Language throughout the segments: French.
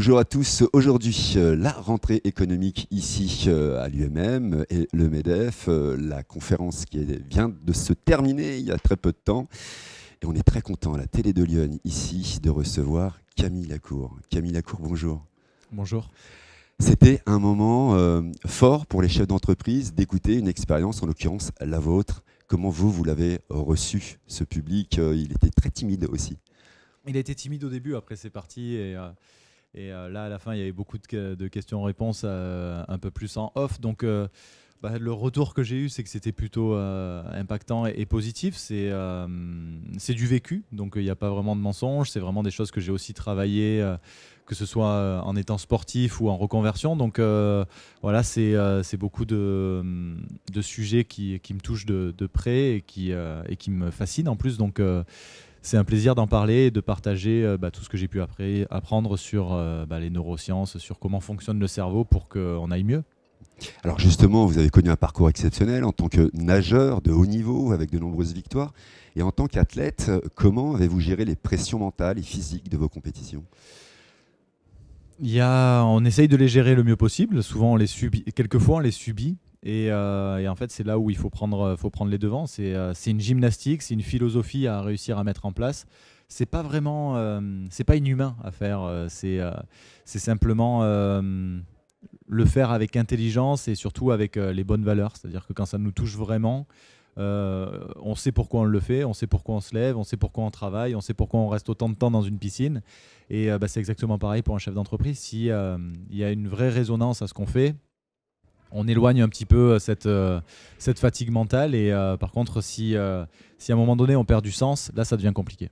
Bonjour à tous. Aujourd'hui, la rentrée économique ici à l'UMM et le MEDEF, la conférence vient de se terminer il y a très peu de temps. Et on est très content à la télé de Lyon ici de recevoir Camille Lacour. Camille Lacour, bonjour. Bonjour. C'était un moment fort pour les chefs d'entreprise d'écouter une expérience, en l'occurrence la vôtre. Comment vous l'avez reçu, ce public? Il était très timide aussi. Il a été timide au début, après c'est parti. Là, à la fin, il y avait beaucoup de questions-réponses un peu plus en off. Donc, le retour que j'ai eu, c'est que c'était plutôt impactant et positif. C'est du vécu, donc il n'y a pas vraiment de mensonge. C'est vraiment des choses que j'ai aussi travaillées, que ce soit en étant sportif ou en reconversion. Donc, voilà, c'est beaucoup de sujets qui me touchent de près et qui me fascinent en plus. Donc, c'est un plaisir d'en parler et de partager tout ce que j'ai pu apprendre sur les neurosciences, sur comment fonctionne le cerveau pour qu'on aille mieux. Alors justement, vous avez connu un parcours exceptionnel en tant que nageur de haut niveau avec de nombreuses victoires. Et en tant qu'athlète, comment avez-vous géré les pressions mentales et physiques de vos compétitions? On essaye de les gérer le mieux possible. Souvent, on les subit. Quelquefois, on les subit. Et en fait, c'est là où il faut prendre les devants. C'est une gymnastique, c'est une philosophie à réussir à mettre en place. C'est pas vraiment, c'est pas inhumain à faire. C'est simplement le faire avec intelligence et surtout avec les bonnes valeurs. C'est-à-dire que quand ça nous touche vraiment, on sait pourquoi on le fait, on sait pourquoi on se lève, on sait pourquoi on travaille, on sait pourquoi on reste autant de temps dans une piscine. Et c'est exactement pareil pour un chef d'entreprise. Si il y a une vraie résonance à ce qu'on fait, on éloigne un petit peu cette fatigue mentale. Et par contre, si à un moment donné on perd du sens, là ça devient compliqué.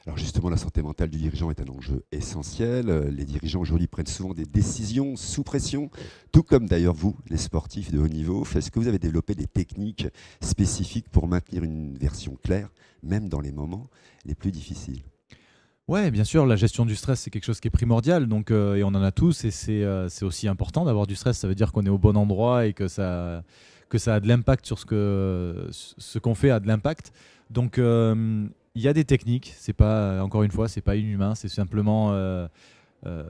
Alors justement, la santé mentale du dirigeant est un enjeu essentiel. Les dirigeants aujourd'hui prennent souvent des décisions sous pression, tout comme d'ailleurs vous, les sportifs de haut niveau. Est-ce que vous avez développé des techniques spécifiques pour maintenir une version claire, même dans les moments les plus difficiles? Ouais, bien sûr, la gestion du stress, c'est quelque chose qui est primordial, donc, et on en a tous, et c'est aussi important d'avoir du stress. Ça veut dire qu'on est au bon endroit et que ça a de l'impact sur ce qu'on fait a de l'impact. Donc, il y a des techniques, c'est pas, encore une fois, c'est pas inhumain, c'est simplement,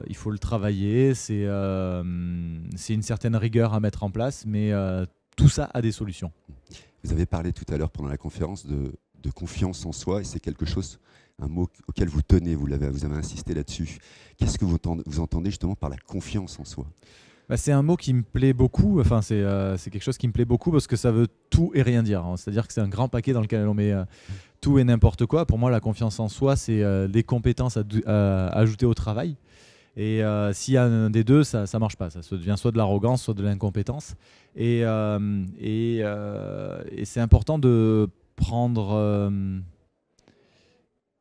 il faut le travailler, c'est une certaine rigueur à mettre en place, mais tout ça a des solutions. Vous avez parlé tout à l'heure pendant la conférence de confiance en soi, et c'est quelque chose, un mot auquel vous tenez, vous avez insisté là-dessus. Qu'est-ce que vous entendez justement par la confiance en soi? C'est un mot qui me plaît beaucoup, enfin, c'est quelque chose qui me plaît beaucoup parce que ça veut tout et rien dire, hein. C'est-à-dire que c'est un grand paquet dans lequel on met tout et n'importe quoi. Pour moi, la confiance en soi, c'est des compétences à ajouter au travail. Et s'il y a un des deux, ça ne marche pas. Ça devient soit de l'arrogance, soit de l'incompétence. Et c'est important de prendre...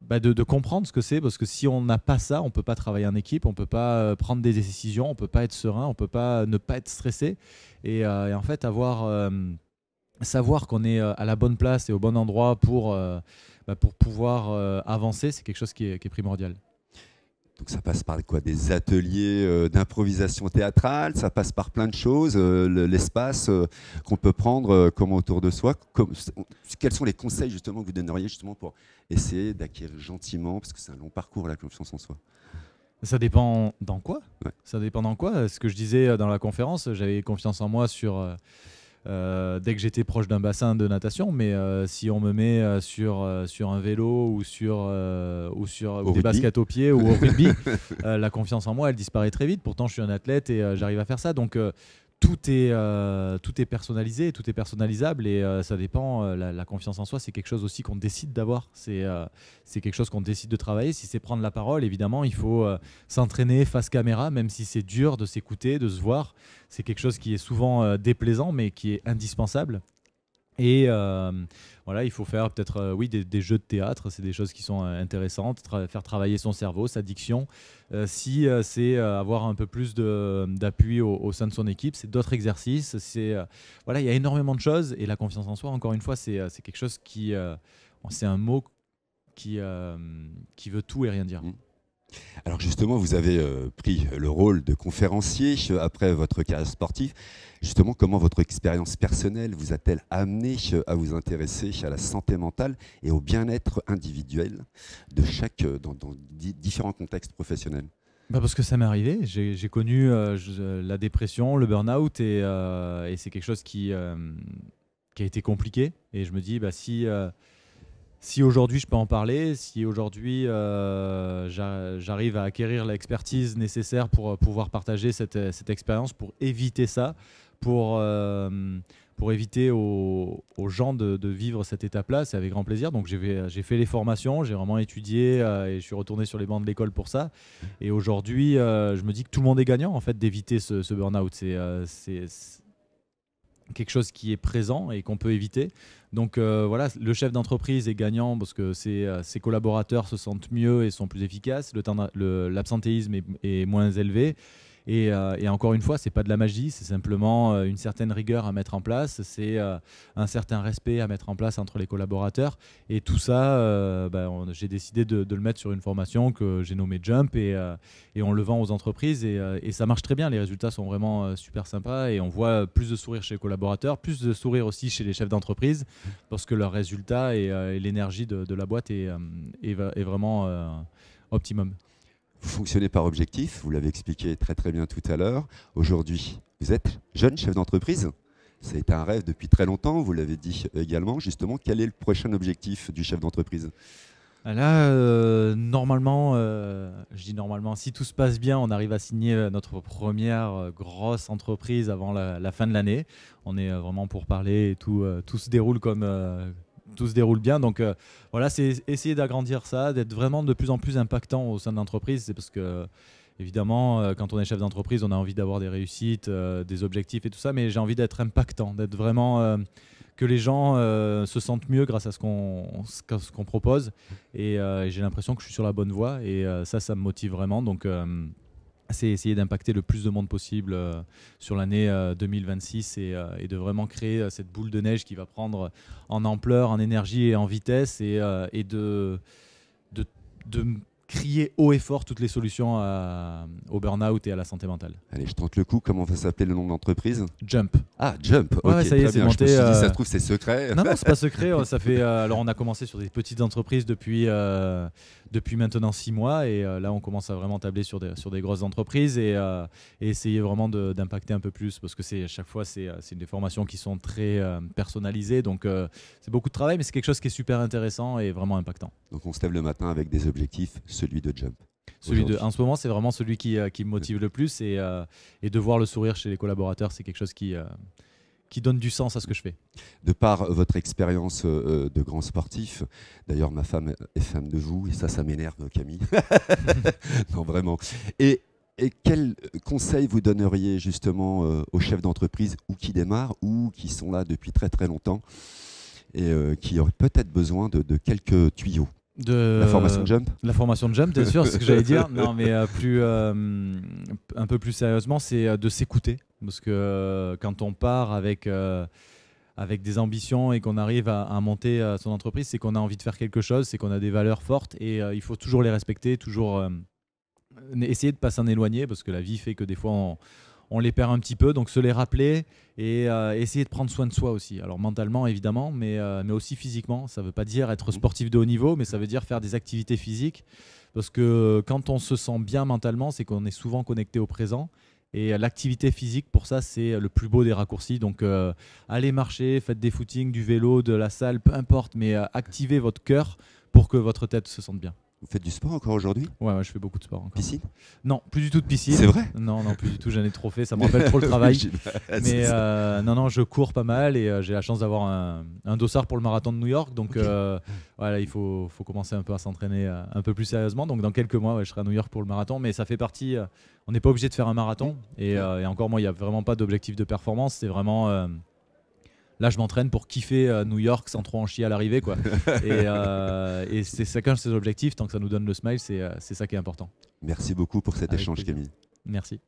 de comprendre ce que c'est, parce que si on n'a pas ça, on ne peut pas travailler en équipe, on ne peut pas prendre des décisions, on ne peut pas être serein, on ne peut pas ne pas être stressé. Et en fait, savoir qu'on est à la bonne place et au bon endroit pour pouvoir avancer, c'est quelque chose qui est primordial. Donc ça passe par quoi? Des ateliers d'improvisation théâtrale, ça passe par plein de choses, l'espace qu'on peut prendre comme autour de soi. Quels sont les conseils justement que vous donneriez justement pour essayer d'acquérir gentiment, parce que c'est un long parcours la confiance en soi? Ça dépend dans quoi? Ouais. Ça dépend dans quoi? Ce que je disais dans la conférence, j'avais confiance en moi dès que j'étais proche d'un bassin de natation, mais si on me met sur un vélo ou des baskets aux pieds ou au rugby, la confiance en moi, elle disparaît très vite. Pourtant, je suis un athlète et j'arrive à faire ça. Donc, tout est personnalisé, tout est personnalisable et ça dépend. La confiance en soi, c'est quelque chose aussi qu'on décide d'avoir. C'est quelque chose qu'on décide de travailler. Si c'est prendre la parole, évidemment, il faut s'entraîner face caméra, même si c'est dur de s'écouter, de se voir. C'est quelque chose qui est souvent déplaisant, mais qui est indispensable. Et voilà, il faut faire peut-être des jeux de théâtre, c'est des choses qui sont intéressantes, faire travailler son cerveau, sa diction. Si c'est avoir un peu plus d'appui au sein de son équipe, c'est d'autres exercices. Voilà, il y a énormément de choses et la confiance en soi, encore une fois, c'est quelque chose c'est un mot qui veut tout et rien dire. Alors justement, vous avez pris le rôle de conférencier après votre carrière sportive. Justement, comment votre expérience personnelle vous a-t-elle amené à vous intéresser à la santé mentale et au bien-être individuel de dans différents contextes professionnels? Parce que ça m'est arrivé. J'ai connu la dépression, le burn-out et c'est quelque chose qui a été compliqué. Et je me dis, si aujourd'hui je peux en parler, si aujourd'hui j'arrive à acquérir l'expertise nécessaire pour pouvoir partager cette expérience, pour éviter ça, pour éviter aux gens de vivre cette étape-là, c'est avec grand plaisir. Donc j'ai fait les formations, j'ai vraiment étudié et je suis retourné sur les bancs de l'école pour ça. Et aujourd'hui, je me dis que tout le monde est gagnant en fait d'éviter ce burn-out. C'est quelque chose qui est présent et qu'on peut éviter. Donc voilà, le chef d'entreprise est gagnant parce que ses collaborateurs se sentent mieux et sont plus efficaces. L'absentéisme est moins élevé. Et encore une fois, c'est pas de la magie, c'est simplement une certaine rigueur à mettre en place, c'est un certain respect à mettre en place entre les collaborateurs. Et tout ça, j'ai décidé de le mettre sur une formation que j'ai nommée Jump et on le vend aux entreprises et ça marche très bien. Les résultats sont vraiment super sympas et on voit plus de sourires chez les collaborateurs, plus de sourires aussi chez les chefs d'entreprise parce que leurs résultats et l'énergie de la boîte est vraiment optimum. Vous fonctionnez par objectif, vous l'avez expliqué très très bien tout à l'heure. Aujourd'hui, vous êtes jeune chef d'entreprise. Ça a été un rêve depuis très longtemps, vous l'avez dit également. Justement, quel est le prochain objectif du chef d'entreprise ? Là, normalement, je dis normalement, si tout se passe bien, on arrive à signer notre première grosse entreprise avant la fin de l'année. On est vraiment pour parler et tout se déroule tout se déroule bien. Donc voilà, c'est essayer d'agrandir ça, d'être vraiment de plus en plus impactant au sein de l'entreprise. C'est parce que, évidemment, quand on est chef d'entreprise, on a envie d'avoir des réussites, des objectifs et tout ça, mais j'ai envie d'être impactant, d'être vraiment que les gens se sentent mieux grâce à ce qu'on propose. Et j'ai l'impression que je suis sur la bonne voie et ça me motive vraiment. Donc c'est essayer d'impacter le plus de monde possible sur l'année 2026 et de vraiment créer cette boule de neige qui va prendre en ampleur, en énergie et en vitesse et de crier haut et fort toutes les solutions au burn-out et à la santé mentale. Allez, je tente le coup. Comment va s'appeler le nom de l'entreprise ? Jump. Ah, Jump. Ouais, ok, ça y est, très c'est bien. monté. Je me suis dit, ça se trouve, c'est secret. Non, c'est pas secret. Ça fait. Alors, on a commencé sur des petites entreprises depuis maintenant 6 mois et là, on commence à vraiment tabler sur des grosses entreprises et essayer vraiment d'impacter un peu plus parce que à chaque fois, c'est des formations qui sont très personnalisées. Donc, c'est beaucoup de travail, mais c'est quelque chose qui est super intéressant et vraiment impactant. Donc, on se lève le matin avec des objectifs, celui de Jump. En ce moment, c'est vraiment celui qui me motive le plus et de voir le sourire chez les collaborateurs, c'est quelque chose qui donne du sens à ce que je fais. De par votre expérience de grand sportif, d'ailleurs ma femme est fan de vous et ça m'énerve Camille. Non vraiment. Et quel conseil vous donneriez justement aux chefs d'entreprise ou qui démarrent ou qui sont là depuis très très longtemps et qui auraient peut-être besoin de quelques tuyaux ? La formation Jump ? La formation de Jump, bien sûr, c'est ce que j'allais dire. Non, mais un peu plus sérieusement, c'est de s'écouter. Parce que quand on part avec des ambitions et qu'on arrive à monter son entreprise, c'est qu'on a envie de faire quelque chose, c'est qu'on a des valeurs fortes et il faut toujours les respecter, toujours essayer de ne pas s'en éloigner parce que la vie fait que des fois on les perd un petit peu, donc se les rappeler et essayer de prendre soin de soi aussi. Alors mentalement évidemment, mais aussi physiquement. Ça ne veut pas dire être sportif de haut niveau, mais ça veut dire faire des activités physiques. Parce que quand on se sent bien mentalement, c'est qu'on est souvent connecté au présent. Et l'activité physique, pour ça, c'est le plus beau des raccourcis. Donc allez marcher, faites des footings, du vélo, de la salle, peu importe, mais activez votre cœur pour que votre tête se sente bien. Vous faites du sport encore aujourd'hui ? Ouais, je fais beaucoup de sport encore. Piscine ? Non, plus du tout de piscine. C'est vrai ? Non, plus du tout, j'en ai trop fait, ça me rappelle trop le travail. Mais non, je cours pas mal et j'ai la chance d'avoir un dossard pour le marathon de New York. Donc voilà, il faut commencer un peu à s'entraîner un peu plus sérieusement. Donc dans quelques mois, je serai à New York pour le marathon. Mais ça fait partie, on n'est pas obligé de faire un marathon. Et encore, moi, il n'y a vraiment pas d'objectif de performance. C'est vraiment... Là, je m'entraîne pour kiffer New York sans trop en chier à l'arrivée, quoi. Et c'est chacun ses objectifs. Tant que ça nous donne le smile, c'est ça qui est important. Merci beaucoup pour cet Avec échange, plaisir. Camille. Merci.